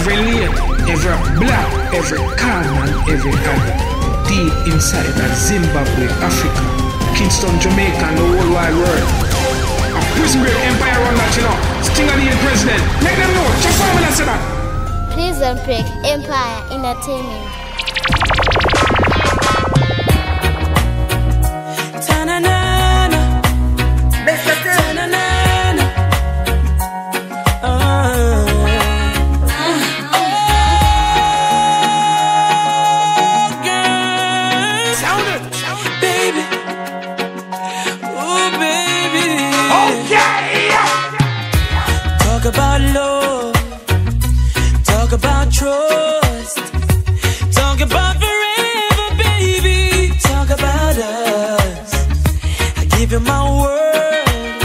Every lake, every black, every calm and every adder. Deep inside that Zimbabwe, Africa, Kingston, Jamaica and the whole wide world. A prison break empire run that, you know. Stinger the president. Let them know. Just for me to say that. Prison break empire entertainment. Ta-na-na-na. Ta-na-na-na. Talk about love, talk about trust, talk about forever, baby, talk about us. I give you my word,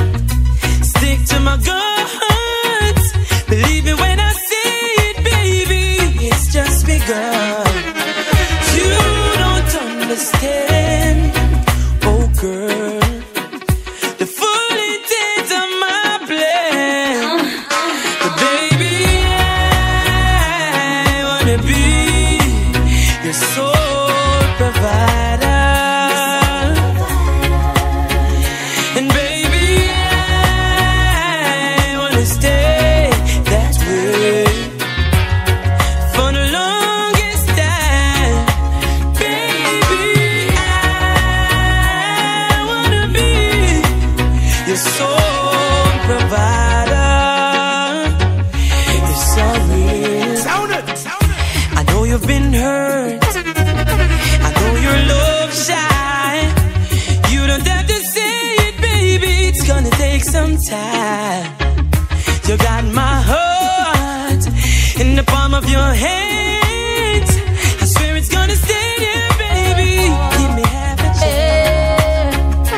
stick to my guns. Believe me when I say it, baby, it's just begun. You don't understand, oh girl, the full intent of my plan. But baby, I wanna be your sole provider. And baby, I wanna stay that way for the longest time. Baby, I wanna be your sole provider. It's so real. I know you've been hurt. I know your love shy. You don't have to say it, baby. It's gonna take some time. You got my heart in the palm of your hands. I swear it's gonna stay there, baby. Give me half a chance.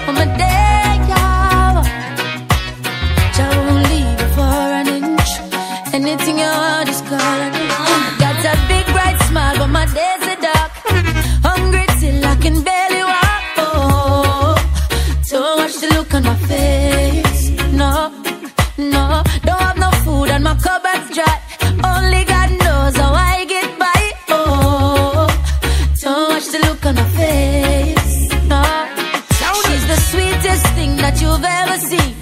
On my day job, I won't leave you for an inch. Anything you want, just call on me. Got a big bright smile, but my days are dark. Hungry till I can barely walk. Oh, don't watch the look on my face. No, no, don't have no food and my cupboard's dry. Only God knows how I get by. Oh, don't watch the look on my face. No, she's the sweetest thing that you've ever seen.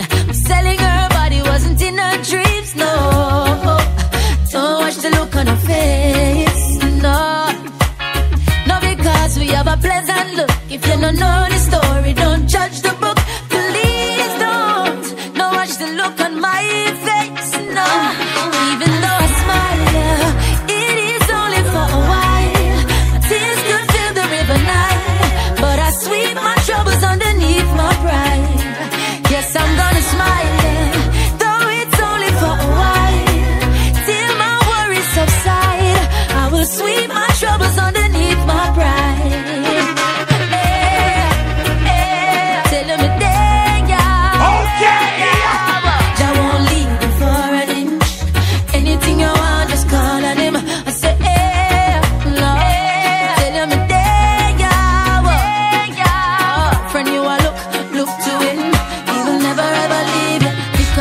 Selling her body wasn't in her dreams. No, don't watch the look on her face. No, no, because we have a pleasant look. If you don't know the story, don't judge the book. Please don't watch the look on my face. No, even though I smile, it is only for a while. My tears could fill the river Nile, but I sweep my troubles underneath my pride. Yes, I'm gonna smile, though it's only for a while. Till my worries subside, I will sweep my troubles underneath my pride. Tell them it there, yeah. I won't leave you for an inch. Anything you want, just call on him. I say, no. Tell them it there, yeah. Friend, you are look to him. He will never ever leave you.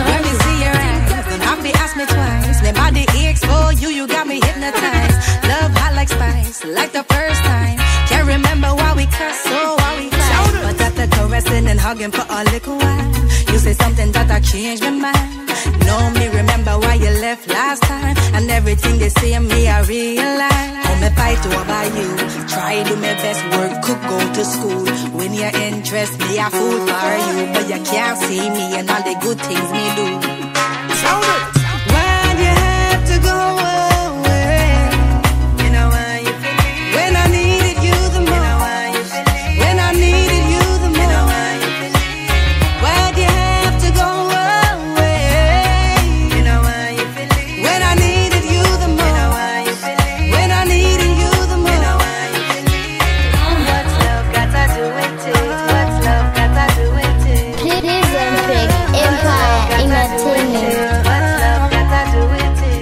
When me see your eyes, don't have to ask me twice. My body aches for you, you got me hypnotized. Love hot like spice, like the first time. Can't remember why we cuss or why we fight, but after caressing and hugging for a little while, you say something that I changed my mind. Know me, remember why you left last time, and everything they say of me I realize. How me fight over you, try do my best, work, cook, go to school. When you interest me, I fool for you, but you can't see me and all the good things me do. Why'd you have to go away? You know why you feel me? When I needed you the most. You know why you feel me? When I needed you the most. You know why you feel me? Why'd you have to go away? You know why you feel me? When I needed you the most. You know why you feel me? When I needed you the most. You know why you feel me? What's love got to do with it? What's love got to do with it? Prison break empire entertainment. What's love got to do with it?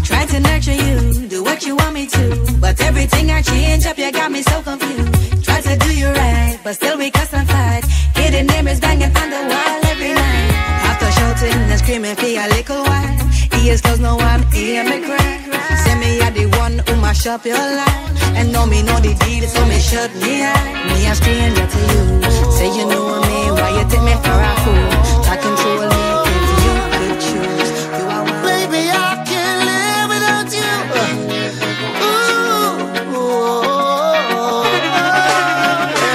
Try to nurture you, do what you want me to, but everything I change up, you got me so confused. Try to do you right, but still we cuss and fight. Hidden neighbors banging on the wall every night. After shouting me for a little while. Ears closed, no one hear me cry. Say me are the one who mash up your life. And know me know the deal, so me shut me eye. Me a stranger to you. Say you know me, why you take me for a fool? Try control me if you could choose. You are one. Baby, I can't live without you.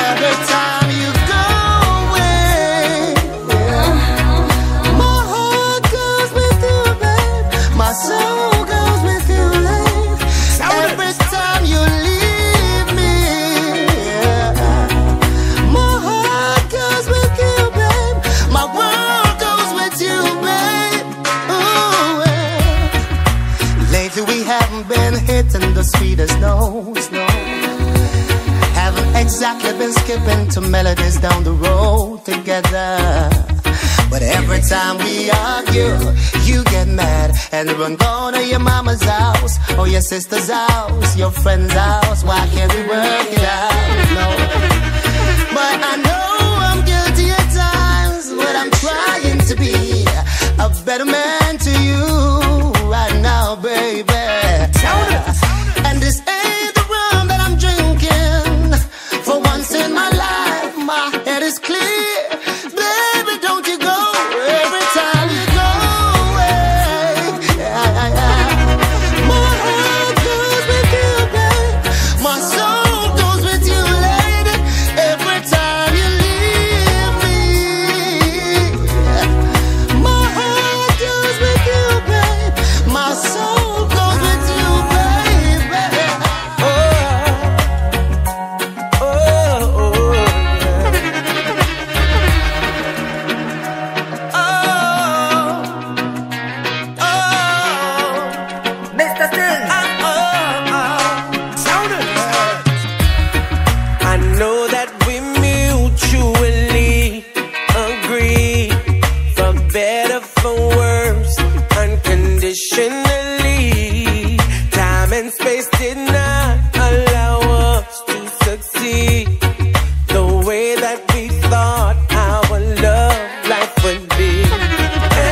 Every time you go away, my heart goes with you, babe. My soul goes with you, babe. Every time you leave me, my heart goes with you, babe. My world goes with you, babe. Ooh, lately we haven't been hitting the speed of snow. Haven't exactly been skipping to melodies down the road together. But every time we argue, you get mad and run go to your mama's house or your sister's house, your friend's house. Why can't we work it out? No. But I know I'm guilty at times, but I'm trying to be a better man to you right now, baby. And this ain't the rum that I'm drinking. For once in my life, my head is clear. Baby, don't you go every time you go away. My heart goes with you, babe. My soul goes with you, lady. Every time you leave me, my heart goes with you, babe. My soul goes with you, baby. I know that we mutually agree, for better, for worse, unconditionally. Time and space did not allow us to succeed the way that we thought our love life would be.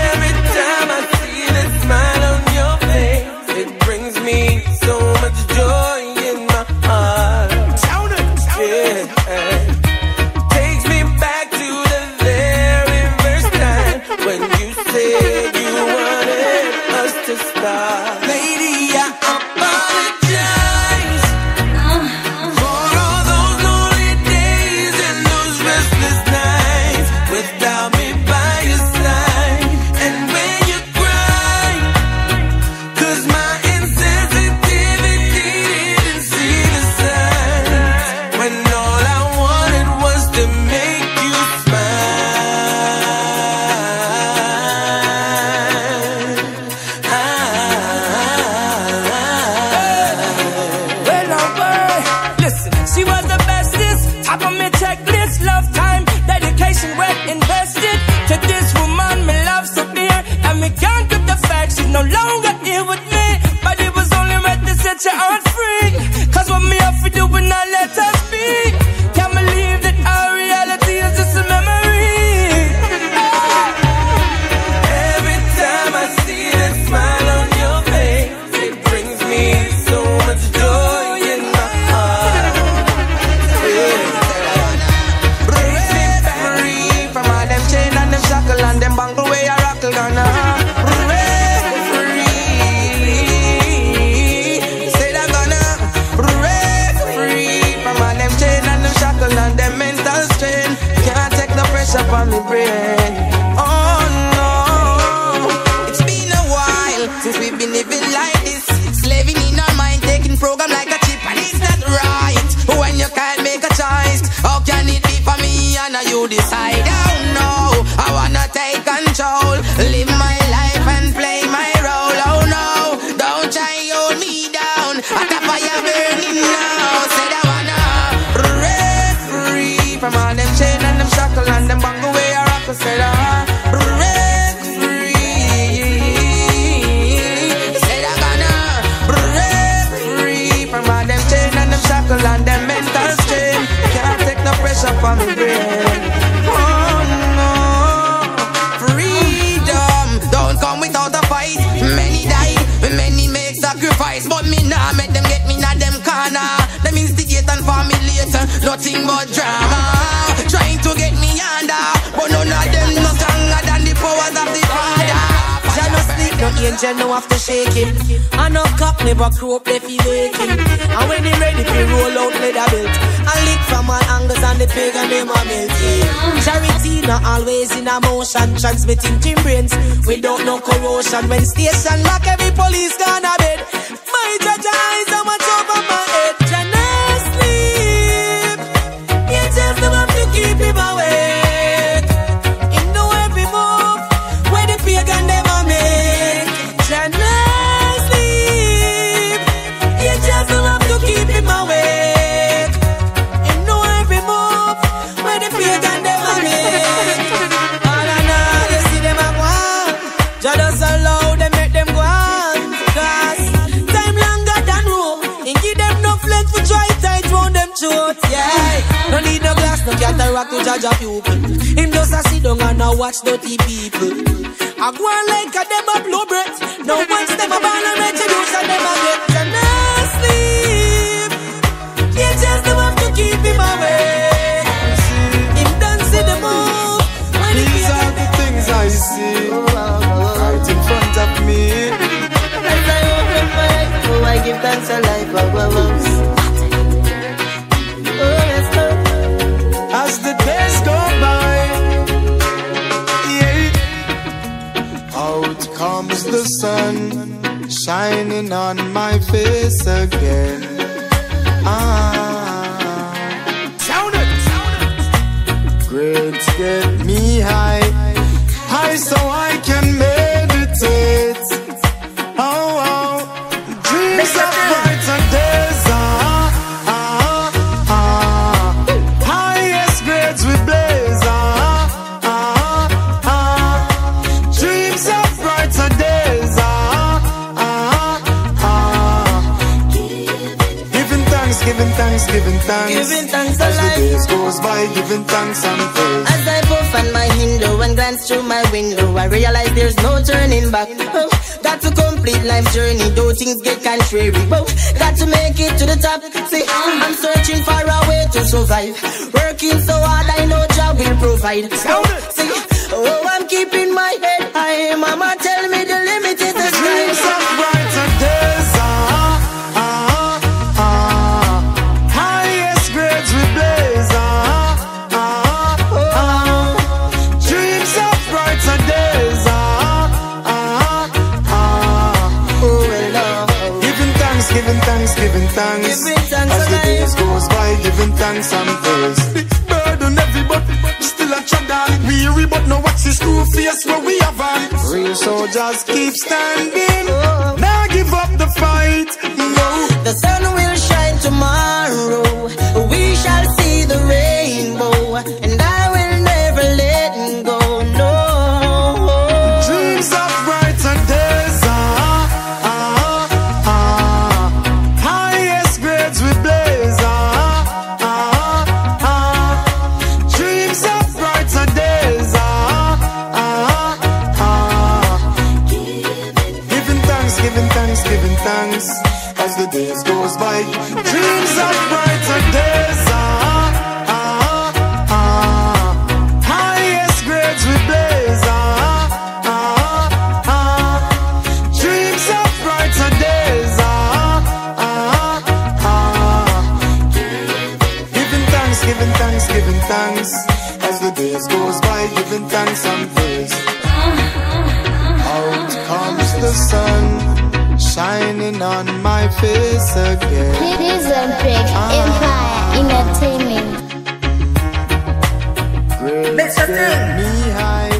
Every time I see the smile on your face, it brings me so much joy in my heart. Yeah. Takes me back to the very first time when you said you wanted us to start. Lady, I apologize for all those lonely days and those restless nights without me by your side. And when you cry, 'cause my insensitivity didn't see the signs, when all I wanted was to make you smile. Well, now, boy, listen, she was the bestest, top of my checklist, love time, dedication, well invested. To this woman, me love so dear, and me can't get the fact she's no longer here with me. But it was only right to set your heart free, 'cause what me have to do when I let her speak. Can't believe that our reality is just a memory. Every time I see that smile on your face, it brings me so much joy in my heart. Breaks me free from all them chain and them shackle and them bangle way I rockle gonna break free. Say that gonna break free from all them chain and them shackle and them mental strain. Can't take no pressure from me brain. Oh no, it's been a while since we've been living like this, slaving in our mind, taking program like a chip, and it's not right when you can't make a choice. How can it be for me and you decide? Oh no, I wanna take control, live my life and play my role. Oh no, don't try hold me down, I got fire burning now. Said I wanna break free from all them chain and them shackle and them bang away I rock. Said I break free. Said I gonna break free from all them chain and them shackle and them mental strain. Can't take no pressure from me brain. Oh no, freedom, don't make them get me na them corner. Them instigate and formulate, nothing but drama. Trying to get me under, but none of them no stronger than the powers of the Father. Jah no sleep, no angel, no have to shake him. And no cop never crow up, they feel aching. And when he ready, he roll out leather belt. And lick from all angles and the pagan them a melting. Charity not always in a motion, transmitting team brains without no corrosion. When station lock, every police gone a bed. My judge eyes are much over my head. Jah no sleep, angels them have to keep him awake. Him know every move where the pagan them a make. Jah no sleep, angels them have to keep him awake. Him know every move where the pagan them a make. All I know, you see them a go on. Jah does allow them, make them go on. Cause time longer than rope. And give them no flex for dry tight round them throat. Yeah, no need no glass, no cataract to judge a pupil. Him just a sit down and a watch dirty people. I go on like a them a blow breath. No once them a ball and retribution them a get. Jah no sleep, yeah, just them have to keep him away. Him done see the move. These are the things I see right in front of me. As I open my eyes, oh, I give thanks to life. Oh, yes, Lord. As the days go by, yeah, out comes the sun, shining on my face again. Sound it. Grades get me high, high so I can meditate. Dreams of brighter days. Highest grades we blaze. Dreams of brighter days. Giving thanks, giving thanks, giving thanks. Giving thanks as the alive. days goes by, giving thanks and praise. As I puff on my window and glance through my window, I realize there's no turning back. Oh, got to complete life's journey, though things get contrary. Oh, got to make it to the top. See, I'm searching for a way to survive. Working so hard, I know Jah will provide. See, oh, I'm keeping my head high. Mama tell me the limit is the sky. Dreams of brighter days. Highest grades we blaze. Dreams of brighter days. Giving thanks, giving thanks, giving thanks. Giving thanks as the alive. days goes by, giving thanks and praise. Burden heavy, but still a tread. Weary, but no watch his screw face where we have on. Real soldiers keep standing. Now give up the fight. No. The sun will shine tomorrow. We shall see the rainbow, and I will never let go. No. Dreams of brighter days. Highest grades we blaze. Dreams of brighter days. Giving thanks, giving thanks, giving thanks as the days goes by. Dreams of brighter days. Highest grades we blaze. Dreams of brighter days. Giving thanks, giving thanks, giving thanks as the days goes by, giving thanks and praise. Out comes the sun, shining on my face again. Discotheque, Empire Entertainment. Grades get me high,